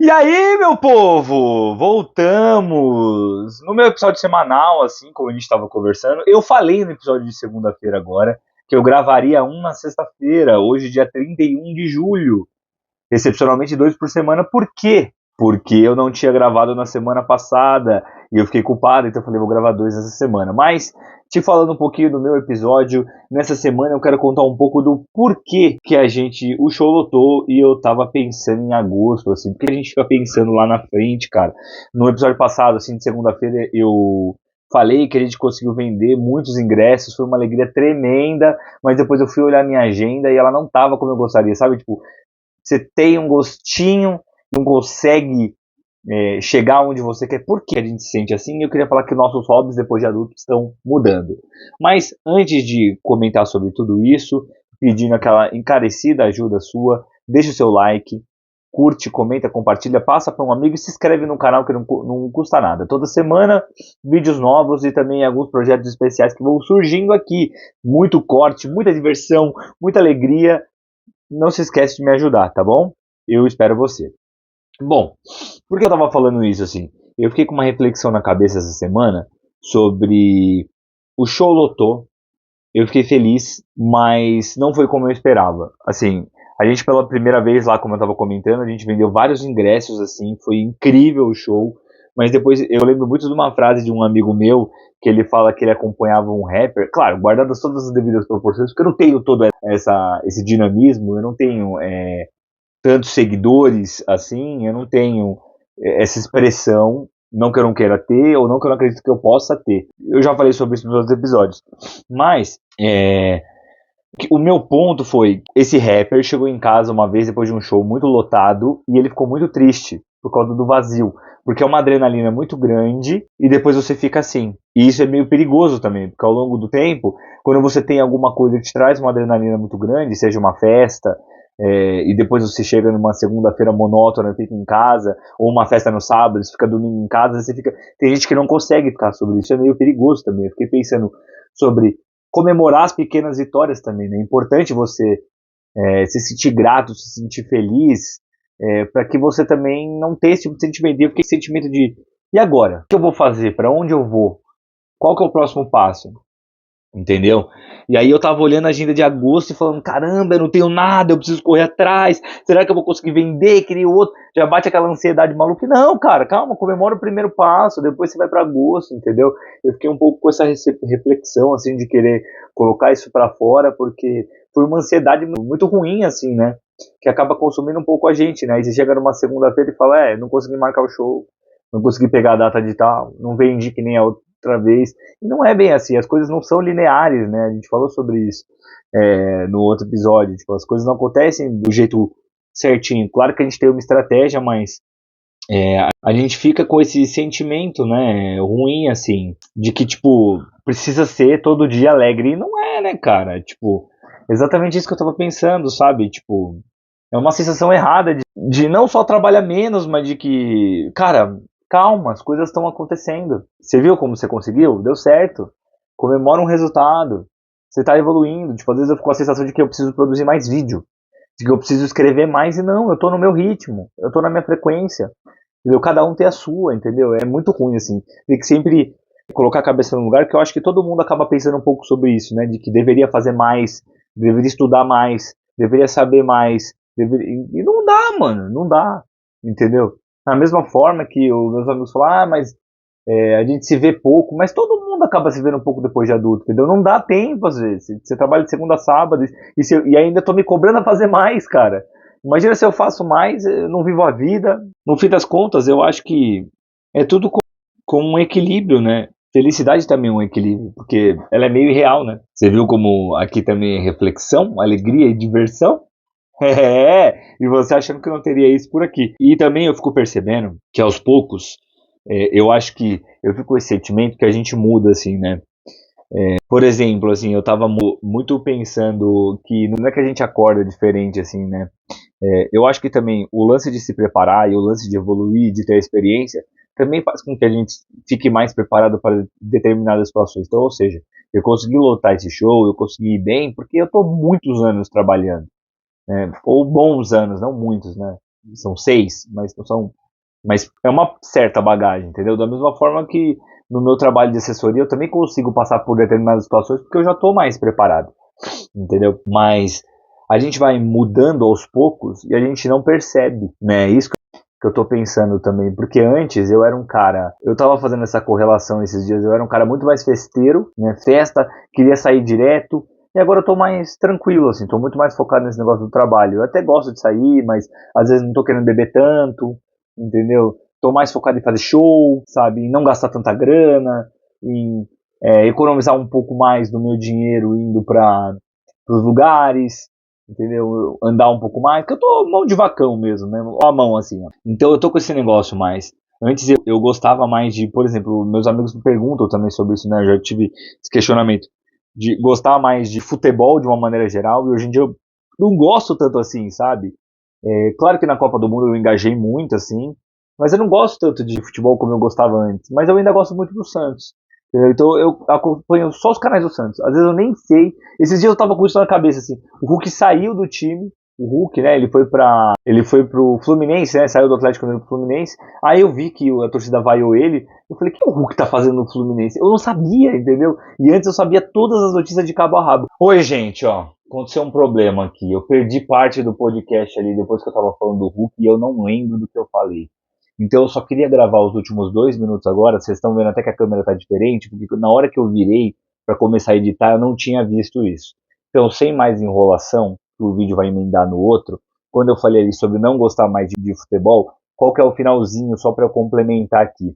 E aí, meu povo, voltamos! No meu episódio semanal, assim como a gente estava conversando, eu falei no episódio de segunda-feira agora que eu gravaria um na sexta-feira, hoje dia 31 de julho, excepcionalmente 2 por semana. Por quê? Porque eu não tinha gravado na semana passada e eu fiquei culpado, então eu falei, vou gravar 2 essa semana. Mas, te falando um pouquinho do meu episódio, nessa semana eu quero contar um pouco do porquê que o show lotou e eu tava pensando em agosto, assim, porque a gente fica pensando lá na frente, cara. No episódio passado, assim, de segunda-feira, eu falei que a gente conseguiu vender muitos ingressos, foi uma alegria tremenda, mas depois eu fui olhar minha agenda e ela não tava como eu gostaria, sabe? Tipo, você tem um gostinho, não consegue chegar onde você quer. Por que a gente se sente assim? Eu queria falar que nossos hobbies depois de adultos estão mudando. Mas antes de comentar sobre tudo isso, pedindo aquela encarecida ajuda sua, deixa o seu like, curte, comenta, compartilha, passa para um amigo e se inscreve no canal que não custa nada. Toda semana, vídeos novos e também alguns projetos especiais que vão surgindo aqui. Muito corte, muita diversão, muita alegria. Não se esquece de me ajudar, tá bom? Eu espero você. Bom, por que eu tava falando isso assim? Eu fiquei com uma reflexão na cabeça essa semana sobre o show lotou. Eu fiquei feliz, mas não foi como eu esperava. Assim, a gente pela primeira vez lá, como eu tava comentando, a gente vendeu vários ingressos, assim, foi incrível o show. Mas depois eu lembro muito de uma frase de um amigo meu que ele fala que ele acompanhava um rapper, claro, guardadas todas as devidas proporções, porque eu não tenho todo esse dinamismo, eu não tenho tantos seguidores assim, eu não tenho essa expressão, não que eu não queira ter, ou não que eu não acredito que eu possa ter. Eu já falei sobre isso nos outros episódios. Mas, o meu ponto foi, esse rapper chegou em casa uma vez depois de um show muito lotado, e ele ficou muito triste, por causa do vazio. Porque é uma adrenalina muito grande, e depois você fica assim. E isso é meio perigoso também, porque ao longo do tempo, quando você tem alguma coisa que te traz uma adrenalina muito grande, seja uma festa, e depois você chega numa segunda-feira monótona, fica em casa, ou uma festa no sábado, você fica dormindo em casa, você fica... Tem gente que não consegue ficar sobre isso, é meio perigoso também. Eu fiquei pensando sobre comemorar as pequenas vitórias também, né? É importante você se sentir grato, se sentir feliz, para que você também não tenha esse tipo de sentimento. Eu fiquei com esse sentimento de, e agora? O que eu vou fazer? Para onde eu vou? Qual que é o próximo passo? Entendeu? E aí eu tava olhando a agenda de agosto e falando, caramba, eu não tenho nada, eu preciso correr atrás, será que eu vou conseguir vender, queria outro? Já bate aquela ansiedade maluca. Não, cara, calma, comemora o primeiro passo, depois você vai para agosto, entendeu? Eu fiquei um pouco com essa reflexão, assim, de querer colocar isso para fora, porque foi uma ansiedade muito ruim, assim, né? Que acaba consumindo um pouco a gente, né? Aí você chega numa segunda-feira e fala, não consegui marcar o show, não consegui pegar a data de tal, não vendi que nem a outra vez. E não é bem assim, as coisas não são lineares, né? A gente falou sobre isso no outro episódio. Tipo, as coisas não acontecem do jeito certinho. Claro que a gente tem uma estratégia, mas a gente fica com esse sentimento, né, ruim, assim, de que, tipo, precisa ser todo dia alegre. E não é, né, cara? Tipo, exatamente isso que eu tava pensando, sabe? Tipo, é uma sensação errada de não só trabalhar menos, mas de que, cara, calma, as coisas estão acontecendo. Você viu como você conseguiu? Deu certo. Comemora um resultado. Você tá evoluindo. Tipo, às vezes eu fico com a sensação de que eu preciso produzir mais vídeo. De que eu preciso escrever mais e não, eu tô no meu ritmo. Eu tô na minha frequência. Entendeu? Cada um tem a sua, entendeu? É muito ruim, assim. Tem que sempre colocar a cabeça no lugar, que eu acho que todo mundo acaba pensando um pouco sobre isso, né? De que deveria fazer mais, deveria estudar mais, deveria saber mais. E não dá, mano, não dá, entendeu? Da mesma forma que os meus amigos falam, mas a gente se vê pouco, mas todo mundo acaba se vendo um pouco depois de adulto, entendeu? Não dá tempo às vezes. Você trabalha de segunda a sábado e ainda tô me cobrando a fazer mais, cara. Imagina se eu faço mais, eu não vivo a vida. No fim das contas, eu acho que é tudo com um equilíbrio, né? Felicidade também é um equilíbrio, porque ela é meio irreal, né? Você viu como aqui também é reflexão, alegria e diversão? E você achando que não teria isso por aqui. E também eu fico percebendo que aos poucos, eu acho que eu fico com esse sentimento que a gente muda, assim, né? Por exemplo, assim, eu tava muito pensando que não é que a gente acorda diferente, assim, né? Eu acho que também o lance de se preparar e o lance de evoluir, de ter experiência, também faz com que a gente fique mais preparado para determinadas situações. Então, ou seja, eu consegui lotar esse show, eu consegui ir bem, porque eu tô muitos anos trabalhando, né? Ou bons anos, não muitos, né? são 6, mas não são. Mas é uma certa bagagem, entendeu? Da mesma forma que no meu trabalho de assessoria eu também consigo passar por determinadas situações porque eu já estou mais preparado, entendeu? Mas a gente vai mudando aos poucos e a gente não percebe, né? Isso que eu tô pensando também, porque antes eu era um cara, eu tava fazendo essa correlação esses dias, eu era um cara muito mais festeiro, né? Festa, queria sair direto, e agora eu tô mais tranquilo, assim, tô muito mais focado nesse negócio do trabalho. Eu até gosto de sair, mas às vezes não tô querendo beber tanto, entendeu? Tô mais focado em fazer show, sabe? Em não gastar tanta grana, em economizar um pouco mais do meu dinheiro indo para os lugares, entendeu? Andar um pouco mais, que eu tô mão de vacão mesmo, né? Ó a mão assim, ó. Então eu tô com esse negócio mais. Antes eu gostava mais de, por exemplo, meus amigos me perguntam também sobre isso, né? Eu já tive esse questionamento de gostar mais de futebol de uma maneira geral, e hoje em dia eu não gosto tanto assim, sabe? Claro que na Copa do Mundo eu engajei muito, assim, mas eu não gosto tanto de futebol como eu gostava antes. Mas eu ainda gosto muito do Santos. Entendeu? Então eu acompanho só os canais do Santos. Às vezes eu nem sei. Esses dias eu tava com isso na cabeça, assim. O Hulk saiu do time. O Hulk, né? Ele foi pro Fluminense, né? Saiu do Atlético Mineiro pro Fluminense. Aí eu vi que a torcida vaiou ele. Eu falei, o que o Hulk tá fazendo no Fluminense? Eu não sabia, entendeu? E antes eu sabia todas as notícias de cabo a rabo. Oi, gente, ó. Aconteceu um problema aqui. Eu perdi parte do podcast ali depois que eu tava falando do Hulk e eu não lembro do que eu falei. Então eu só queria gravar os últimos 2 minutos agora. Vocês estão vendo até que a câmera tá diferente, porque na hora que eu virei para começar a editar, eu não tinha visto isso. Então, sem mais enrolação, que o vídeo vai emendar no outro, quando eu falei ali sobre não gostar mais de futebol, qual que é o finalzinho, só para eu complementar aqui.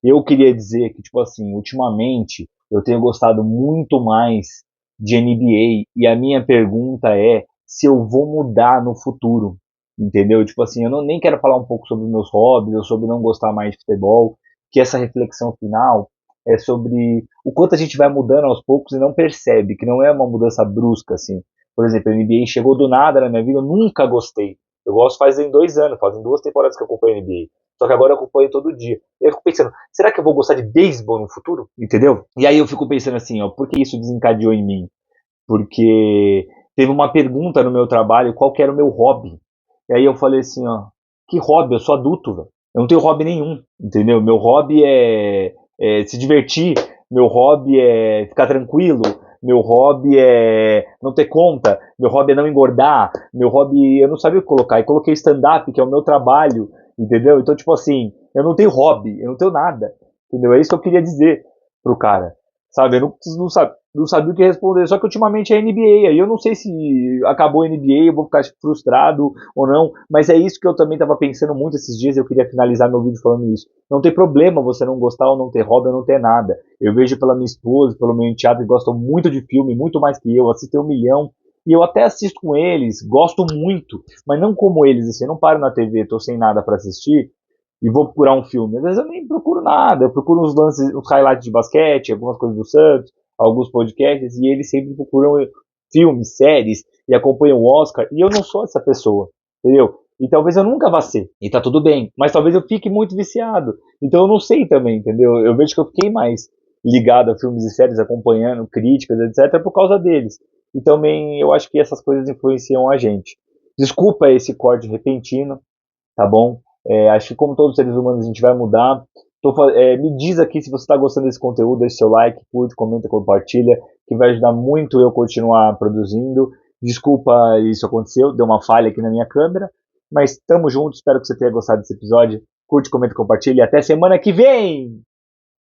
Eu queria dizer que, tipo assim, ultimamente eu tenho gostado muito mais de NBA e a minha pergunta é se eu vou mudar no futuro, entendeu? Tipo assim, eu não, nem quero falar um pouco sobre meus hobbies ou sobre não gostar mais de futebol, que essa reflexão final é sobre o quanto a gente vai mudando aos poucos e não percebe, que não é uma mudança brusca, assim. Por exemplo, a NBA chegou do nada na minha vida, eu nunca gostei. Eu gosto fazem 2 anos, fazem 2 temporadas que eu acompanho a NBA. Só que agora eu acompanho todo dia. E eu fico pensando, será que eu vou gostar de beisebol no futuro? Entendeu? E aí eu fico pensando assim, ó, por que isso desencadeou em mim? Porque teve uma pergunta no meu trabalho, qual que era o meu hobby? E aí eu falei assim, ó, que hobby? Eu sou adulto, velho. Eu não tenho hobby nenhum, entendeu? Meu hobby é se divertir, meu hobby é ficar tranquilo, meu hobby é não ter conta, meu hobby é não engordar, meu hobby eu não sabia o que colocar. E coloquei stand-up, que é o meu trabalho, entendeu? Então, tipo assim, eu não tenho hobby, eu não tenho nada, entendeu? É isso que eu queria dizer pro cara, sabe? Eu não sabia o que responder. Só que ultimamente é NBA. Aí eu não sei se acabou a NBA, eu vou ficar frustrado ou não. Mas é isso que eu também estava pensando muito esses dias. Eu queria finalizar meu vídeo falando isso. Não tem problema você não gostar ou não ter hobby ou não ter nada. Eu vejo pela minha esposa, pelo meu enteado, que gostam muito de filme, muito mais que eu. Assistem 1 milhão. E eu até assisto com eles, gosto muito, mas não como eles, assim, eu não paro na TV, tô sem nada para assistir e vou procurar um filme. Às vezes eu nem procuro nada, eu procuro uns lances, uns highlights de basquete, algumas coisas do Santos, alguns podcasts, e eles sempre procuram filmes, séries, e acompanham o Oscar, e eu não sou essa pessoa, entendeu? E talvez eu nunca vá ser, e tá tudo bem, mas talvez eu fique muito viciado, então eu não sei também, entendeu? Eu vejo que eu fiquei mais ligado a filmes e séries, acompanhando críticas, etc., por causa deles. E também eu acho que essas coisas influenciam a gente. Desculpa esse corte repentino, tá bom? Acho que como todos os seres humanos a gente vai mudar. Me diz aqui se você está gostando desse conteúdo, deixe seu like, curte, comenta, compartilha, que vai ajudar muito eu continuar produzindo. Desculpa isso aconteceu, deu uma falha aqui na minha câmera, mas tamo junto, espero que você tenha gostado desse episódio. Curte, comenta, compartilha e até semana que vem!